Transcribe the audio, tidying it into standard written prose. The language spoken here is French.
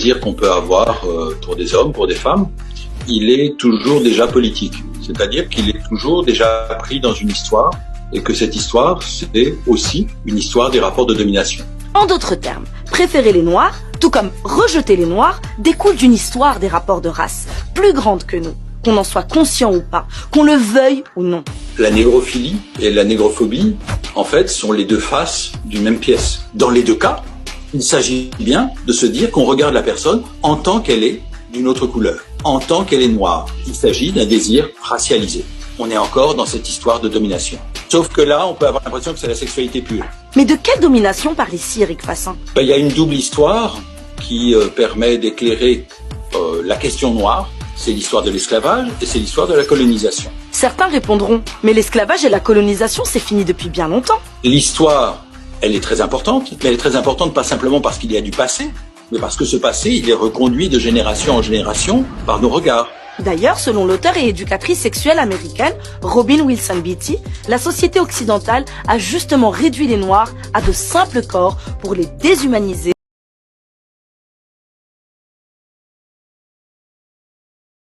désir qu'on peut avoir pour des hommes, pour des femmes, il est toujours déjà politique. C'est-à-dire qu'il est toujours déjà pris dans une histoire et que cette histoire, c'est aussi une histoire des rapports de domination. En d'autres termes, préférer les Noirs, tout comme rejeter les Noirs, découle d'une histoire des rapports de race, plus grande que nous, qu'on en soit conscient ou pas, qu'on le veuille ou non. La négrophilie et la négrophobie, en fait, sont les deux faces d'une même pièce. Dans les deux cas, il s'agit bien de se dire qu'on regarde la personne en tant qu'elle est d'une autre couleur, en tant qu'elle est noire. Il s'agit d'un désir racialisé. On est encore dans cette histoire de domination. Sauf que là, on peut avoir l'impression que c'est la sexualité pure. Mais de quelle domination parle ici Éric Fassin? Il y a une double histoire qui permet d'éclairer la question noire. C'est l'histoire de l'esclavage et c'est l'histoire de la colonisation. Certains répondront, mais l'esclavage et la colonisation, c'est fini depuis bien longtemps. L'histoire, elle est très importante, mais elle est très importante pas simplement parce qu'il y a du passé, mais parce que ce passé, il est reconduit de génération en génération par nos regards. D'ailleurs, selon l'auteure et éducatrice sexuelle américaine Robin Wilson Beatty, la société occidentale a justement réduit les Noirs à de simples corps pour les déshumaniser.